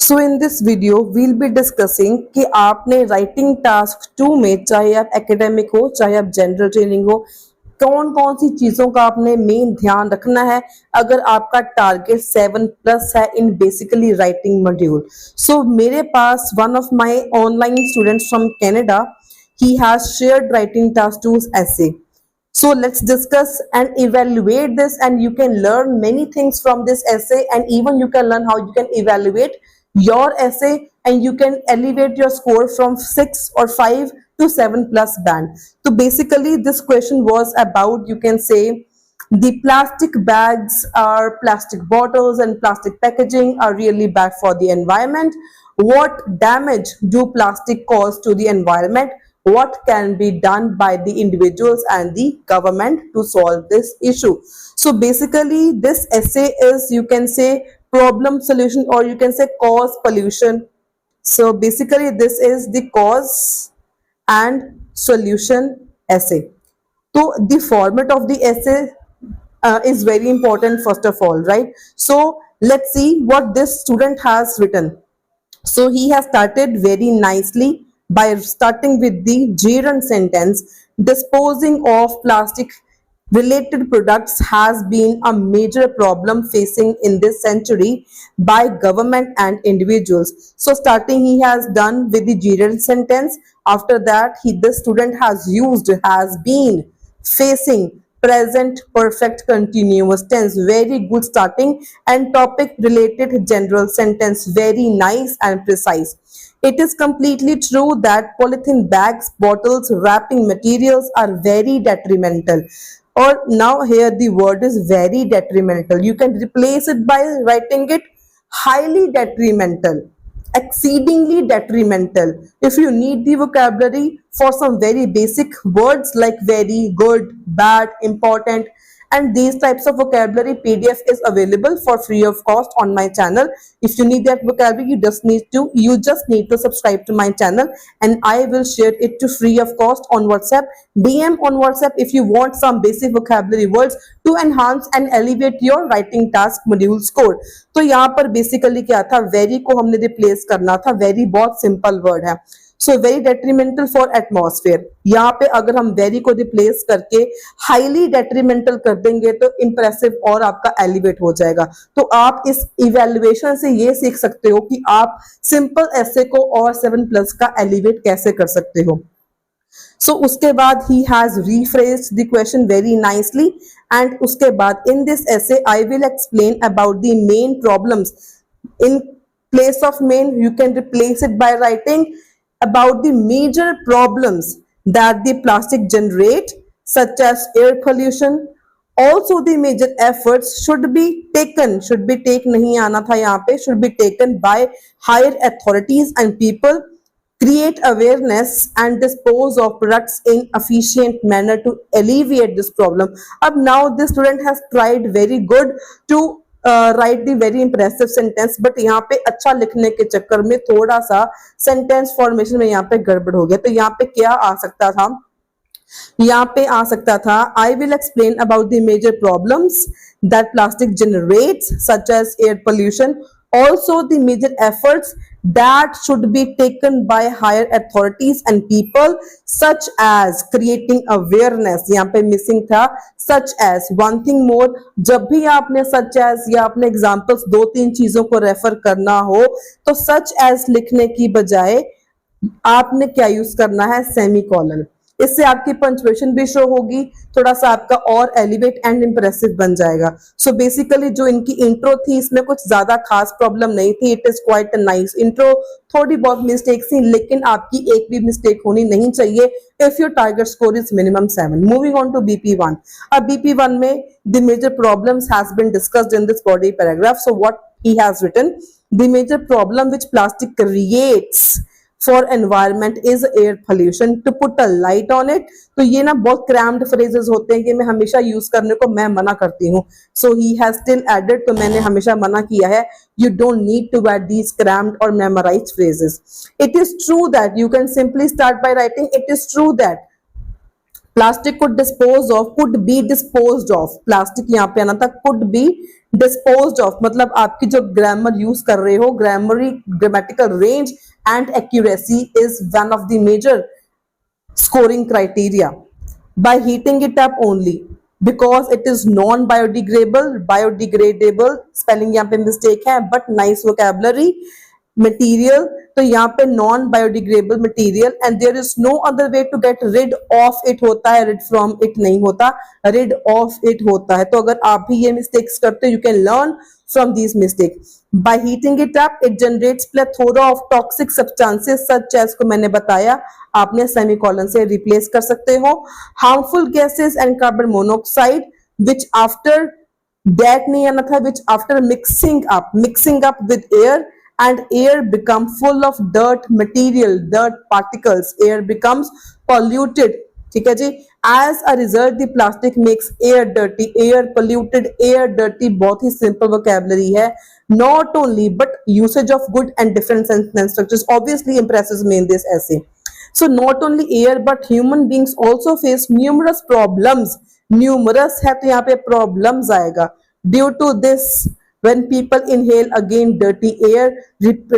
So in this video we'll be discussing कि आपने writing task 2 में, चाहे आप एकेडमिक हो चाहे आप जनरल ट्रेनिंग हो, कौन कौन सी चीजों का आपने मेन ध्यान रखना है अगर आपका टारगेट 7+ है in basically writing module. So मेरे पास one of my online students from Canada, he has shared writing task 2's essay. So let's discuss and evaluate this, and you can learn many things from this essay, and even you can learn how you can evaluate your essay, and you can elevate your score from 6 or 5 to 7+ band. So basically this question was about, you can say, the plastic bags or plastic bottles and plastic packaging are really bad for the environment. What damage do plastic cause to the environment? What can be done by the individuals and the government to solve this issue? So basically this essay is, you can say, problem solution, or you can say cause pollution. So basically this is the cause and solution essay. So the format of the essay is very important first of all, right? So let's see what this student has written. So he has started very nicely by starting with the gerund sentence. Disposing of plastic related products has been a major problem facing in this century by government and individuals. So starting he has done with the gerund sentence. After that the student has used has been, facing, present perfect continuous tense. Very good starting. And topic related general sentence, very nice and precise. It is completely true that polythene bags, bottles, wrapping materials are very detrimental. Or now here the word is very detrimental. You can replace it by writing it highly detrimental, exceedingly detrimental. If you need the vocabulary for some very basic words like very, good, bad, important, and these types of vocabulary, PDF is available for free of cost on my channel. If you need that vocabulary, you just need to subscribe to my channel, and I will share it to free of cost on WhatsApp. DM on WhatsApp if you want some basic vocabulary words to enhance and elevate your writing task module score. तो यहाँ पर basically क्या था, very को हमने replace करना था. Very बहुत सिंपल वर्ड है. So very detrimental for atmosphere. यहाँ पे अगर हम वेरी को रिप्लेस करके हाईली डेट्रीमेंटल कर देंगे तो इंप्रेसिव और आपका एलिवेट हो जाएगा. तो आप इस इवेल्युएशन से ये सीख सकते हो कि आप सिंपल ऐसे को और 7+ का एलिवेट कैसे कर सकते हो. So उसके बाद he has rephrased the question very nicely, and उसके बाद in this essay I will explain about the main problems. In place of main you can replace it by writing about the major problems that the plastic generate, such as air pollution. Also the major efforts should be taken, नहीं आना था यहाँ पे, should be taken by higher authorities and people, create awareness and dispose of products in efficient manner to alleviate this problem. अब now this student has tried very good to write the very impressive sentence, but यहाँ पे अच्छा लिखने के चक्कर में थोड़ा सा sentence formation में यहाँ पे गड़बड़ हो गया. तो यहाँ पे क्या आ सकता था, यहाँ पे आ सकता था I will explain about the major problems that plastic generates, such as air pollution. Also the major efforts that should be taken by higher authorities and people, such as creating awareness. यहाँ पे missing था such as. one thing more, जब भी आपने such as या अपने examples 2-3 चीजों को रेफर करना हो तो such as लिखने की बजाय आपने क्या यूज करना है, सेमीकोलन. इससे आपकी पंक्चुएशन भी शो होगी, थोड़ा सा आपका और एलिवेट एंड इंप्रेसिव बन जाएगा. सो बेसिकली जो इनकी इंट्रो थी इसमें कुछ ज्यादा खास प्रॉब्लम नहीं थी. It is quite nice intro. थोड़ी बहुत मिस्टेक थी, लेकिन आपकी एक भी मिस्टेक होनी नहीं चाहिए if your target score is minimum 7. Moving on to BP1. अब BP1 में the major problems has been discussed in this body paragraph. So what he has written, the major problem which plastic creates for environment is air pollution. To put a light on it, तो ये ना बहुत crammed phrases होते हैं कि मैं हमेशा use करने को मैं मना करती हूँ. So he has still added, तो मैंने हमेशा मना किया है. You don't need to add these crammed or memorized phrases. It is true that you can simply start by writing, it is true that plastic को dispose of, could be disposed of, plastic यहाँ पे आना था, could be disposed of, मतलब आपकी जो grammar use कर रहे हो, grammatical range and accuracy is one of the major scoring criteria. By heating it up only, because it is non biodegradable, spelling यहाँ पे mistake है, but nice vocabulary. Material, तो यहाँ पे non biodegradable material, and there is no other way to get rid of it होता है, rid from it नहीं होता, रिड ऑफ इट होता है. तो अगर आप भी ये मिस्टेक्स करते हो, you can learn from these mistakes. By heating it up, it generates plethora of toxic substances such as, को मैंने बताया, आपने सेमीकोलन से रिप्लेस कर सकते हो, harmful gases and carbon monoxide, which after that नहीं आना था, which after mixing up with air, and air become full of dirt material, dirt particles, air becomes polluted. ठीक है जी. As a result the plastic makes air dirty, air polluted, air dirty बहुत ही simple vocabulary है. Not only but usage of good and different sentence structures obviously impresses me in this essay. So not only air but human beings also face numerous problems. Numerous है तो यहाँ पे problems आएगा. Due to this, when people inhale again dirty air,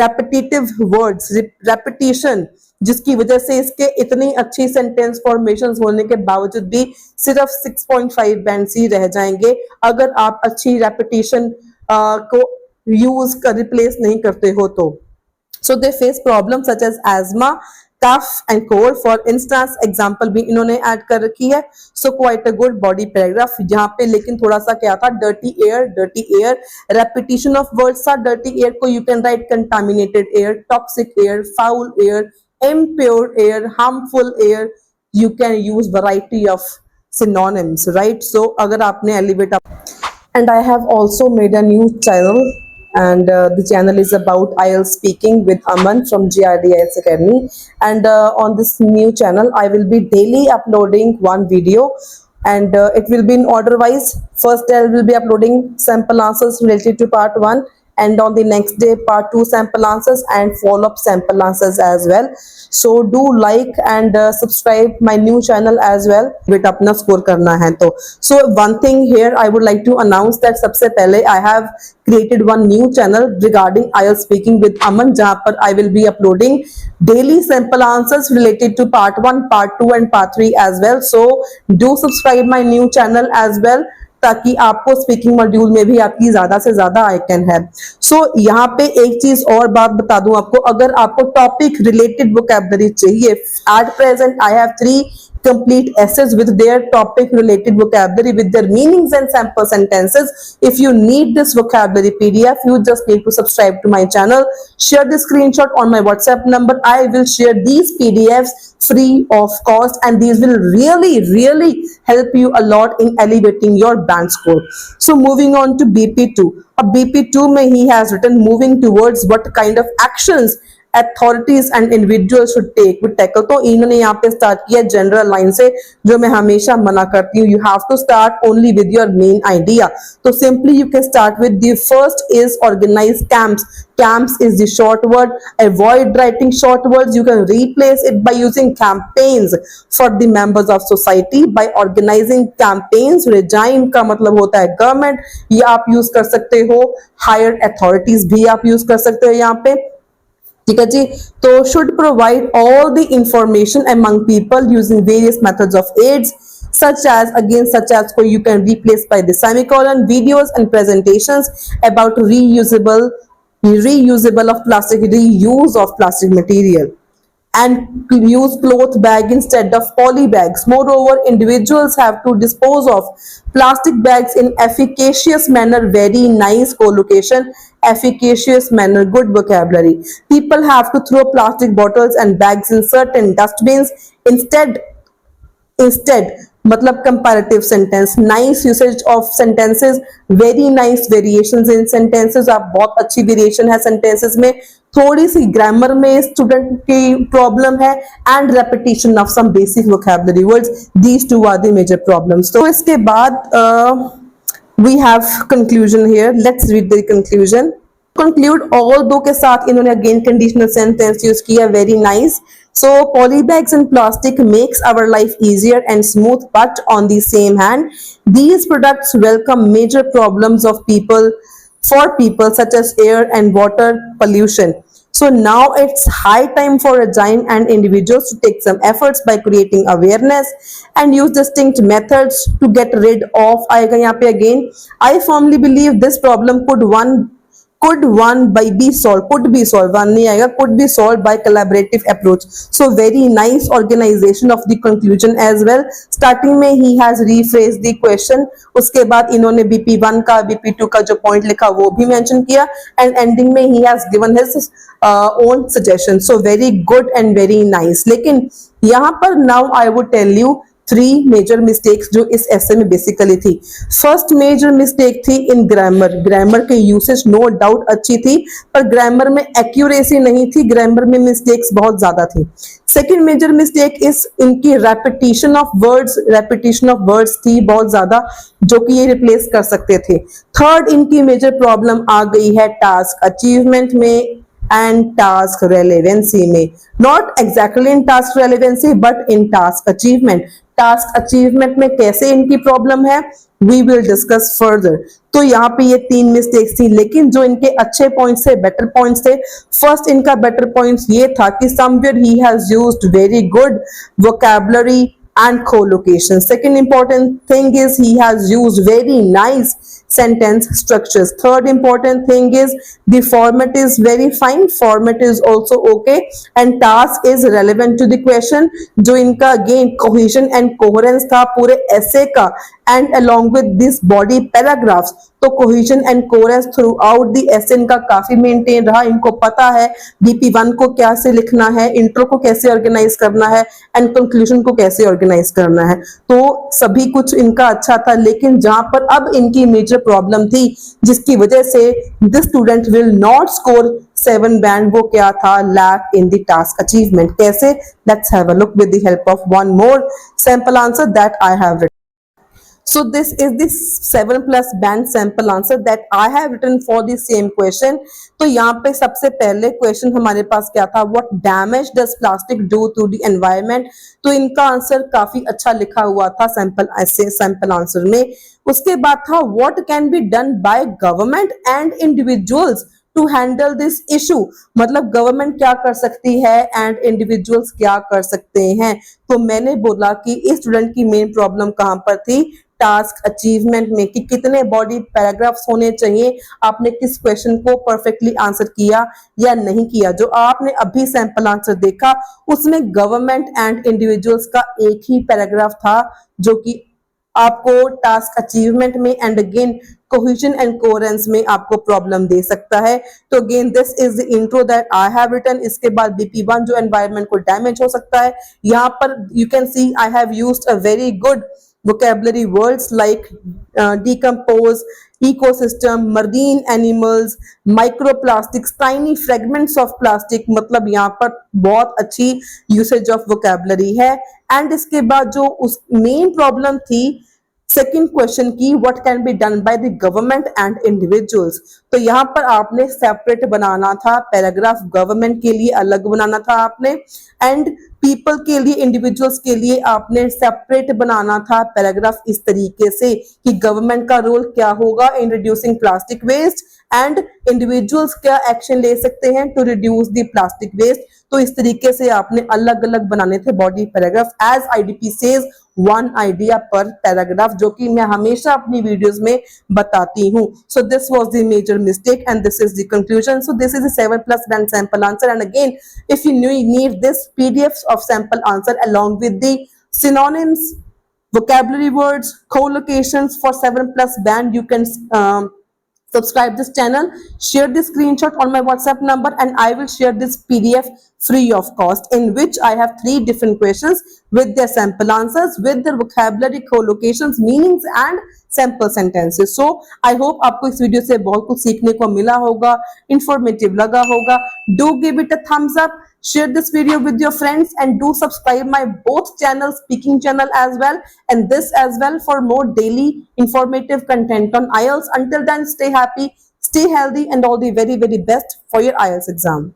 repetitive words, repetition, जिसकी वजह से इसके इतनी अच्छी सेंटेंस फॉर्मेशंस होने के बावजूद भी सिर्फ 6.5 बैंड सी रह जाएंगे अगर आप अच्छी रेपिटेशन को यूज कर रिप्लेस नहीं करते हो तो. So they face problems such as asthma, cough and cold. For instance, example भी इन्होंने ऐड कर रखी है. So quite a good body paragraph. यहाँ पे लेकिन थोड़ा सा क्या था, dirty air, repetition of words था. dirty air को you can write contaminated air, toxic air, foul air, impure air, harmful air. You can use variety of synonyms, right? So अगर आपने elevate up, and I have also made a new channel, and the channel is about IELTS speaking with Aman from GRD IELTS Academy. And on this new channel I will be daily uploading one video, and it will be in order wise. First I will be uploading sample answers related to part 1, and on the next day part 2 sample answers and follow-up sample answers as well. So do like and subscribe my new channel as well. बेट अपना score करना है तो. So one thing here I would like to announce that सबसे पहले I have created one new channel regarding IELTS speaking with Aman, जहाँ पर I will be uploading daily sample answers related to part 1, part 2 and part 3 as well. So do subscribe my new channel as well, ताकि आपको speaking module में भी आपकी ज्यादा से ज्यादा आइकन है. सो यहाँ पे एक चीज और बात बता दूं आपको, अगर आपको टॉपिक रिलेटेड वोकैबुलरी चाहिए, at present I have 3 complete essays with their topic related vocabulary with their meanings and sample sentences. If you need this vocabulary PDF, you just need to subscribe to my channel, share the screenshot on my WhatsApp number. I will share these PDFs free of cost, and these will really help you a lot in elevating your band score. So moving on to BP2. BP2 mein he has written moving towards what kind of actions authorities and individuals should take with tackle. तो इन्होंने यहाँ पे start किया general line से, जो मैं हमेशा मना करती हूँ. You have to start only with your main idea. तो simply you can start with the first is organise camps. Camps is the short word. Avoid writing short words. You can replace it by using campaigns for the members of society. By organizing campaigns, regime का मतलब होता है government. ये आप use कर सकते हो. Higher authorities भी आप यूज कर सकते हो यहाँ पे. ठीक है जी. तो should provide all the information among people using various methods of ads, such as को you can replace by the semicolon, videos and presentations about reusable of plastic, reuse of plastic material, and use cloth bag instead of poly bags. Moreover, individuals have to dispose of plastic bags in efficacious manner. Very nice collocation, efficacious manner, good vocabulary. People have to throw plastic bottles and bags in certain dustbins instead मतलब comparative sentence. Nice usage of sentences, very nice variations in sentences. आप बहुत अच्छी variation है sentences में. थोड़ी सी grammar में student की प्रॉब्लम है, and repetition of some basic vocabulary words. These two are the major problems. तो इसके बाद we have conclusion here. Let's read the conclusion. Conclude although के साथ इन्होंने अगेन कंडीशनल सेंटेंस यूज किया. Very nice. So polybags and plastic makes our life easier and smooth, but on the same hand, these products welcome major problems of people for people such as air and water pollution. So now it's high time for a giant and individuals to take some efforts by creating awareness and use distinct methods to get rid of आएगा यहाँ पे again. I firmly believe this problem could be solved, could be solved, one नहीं आएगा, could be solved by collaborative approach. So very nice organization of the conclusion as well. Starting में he has rephrased the question, उसके बाद इन्होंने BP1 का BP2 का जो point लिखा वो भी mention किया, and ending में he has given his own suggestion. So very good and very nice. लेकिन यहाँ पर now I would tell you three major mistakes जो इस ऐसे में बेसिकली थी. फर्स्ट मेजर मिस्टेक थी इन ग्रामर. ग्रामर के यूसेज नो डाउट अच्छी थी, पर ग्रामर में एक्यूरेसी नहीं थी, ग्रामर में मिस्टेक्स बहुत ज्यादा थी. सेकेंड मेजर मिस्टेक इस इनकी रेपिटेशन ऑफ वर्ड्स थी बहुत ज्यादा, जो कि ये रिप्लेस कर सकते थे. थर्ड इनकी मेजर प्रॉब्लम आ गई है टास्क अचीवमेंट में and task relevancy में. Not exactly in task relevancy but in task achievement. Task achievement में कैसे इनकी प्रॉब्लम है we will discuss further. तो यहाँ पे ये तीन मिस्टेक्स थी, लेकिन जो इनके अच्छे पॉइंट्स थे, बेटर पॉइंट्स थे. फर्स्ट इनका बेटर पॉइंट्स ये था कि somewhere he has used very good vocabulary and collocation. Second important thing is he has used very nice sentence structures. Third important thing is the format is very fine, format is also okay, and task is relevant to the question. जो इनका again cohesion and coherence था पूरे essay का, and along with this body paragraphs, तो cohesion and coherence throughout the essay इनका काफी maintain रहा. इनको पता है BP1 को कैसे लिखना है, इंट्रो को कैसे ऑर्गेनाइज करना है, एंड कंक्लूजन को कैसे ऑर्गेनाइज करना है. तो सभी कुछ इनका अच्छा था, लेकिन जहां पर अब इनकी मेजर प्रॉब्लम थी जिसकी वजह से this student will not score 7 band, वो क्या था? Lack in the task achievement. कैसे? Let's have a look with the help of one more sample answer that I have written. So this is the 7+ band sample answer that I have written for the same question. तो यहाँ पे सबसे पहले question हमारे पास क्या था? What damage does plastic do to the environment? तो इनका आंसर काफी अच्छा लिखा हुआ था सैंपल आंसर में. उसके बाद था what can be done by government and individuals to handle this issue. मतलब गवर्नमेंट क्या कर सकती है एंड इंडिविजुअल्स क्या कर सकते हैं. तो मैंने बोला कि इस स्टूडेंट की मेन प्रॉब्लम कहां पर थी? टास्क अचीवमेंट में, कि कितने बॉडी पैराग्राफ्स होने चाहिए, आपने किस क्वेश्चन को परफेक्टली आंसर किया या नहीं किया. जो आपने अभी सैंपल आंसर देखा उसमें गवर्नमेंट एंड इंडिविजुअल्स का एक ही पैराग्राफ था, जो कि आपको टास्क अचीवमेंट में and again cohesion and coherence में आपको प्रॉब्लम दे सकता है. तो again this is the intro that I have written. इसके बाद BP1 जो एनवायरनमेंट को डैमेज हो सकता है, यहाँ पर you can see I have used a very good vocabulary words like decompose, ecosystem, marine animals, microplastics, tiny fragments of plastic. मतलब यहाँ पर बहुत अच्छी usage of vocabulary है. एंड इसके बाद जो उस मेन प्रॉब्लम थी सेकेंड क्वेश्चन की, what can be done by the government and individuals. तो यहाँ पर आपने सेपरेट बनाना था पैराग्राफ, गवर्नमेंट के लिए अलग बनाना था आपने, एंड पीपल के लिए, इंडिविजुअल्स के लिए आपने सेपरेट बनाना था पैराग्राफ इस तरीके से कि गवर्नमेंट का रोल क्या होगा in reducing plastic waste and individuals क्या एक्शन ले सकते हैं to reduce the plastic waste. तो इस तरीके से आपने अलग अलग बनाने थे body paragraph as IDP says one idea पर पैराग्राफ, जो कि मैं हमेशा अपनी वीडियोस में बताती हूँ. So this was the major mistake and this is the conclusion. So this is the 7+ band sample answer, and again if you need this PDFs of sample answer along with the synonyms, vocabulary words, collocations for 7+ band, you can subscribe this channel, share this screenshot on my WhatsApp number, and I will share this PDF free of cost, in which I have 3 different questions with their sample answers, with their vocabulary, collocations, meanings and sample sentences. So I hope आपको इस video से बहुत कुछ सीखने को मिला होगा, informative लगा होगा. Do give it a thumbs up, share this video with your friends, and do subscribe my both channels, speaking channel as well and this as well, for more daily informative content on IELTS. Until then, stay happy, stay healthy, and all the very best for your IELTS exam.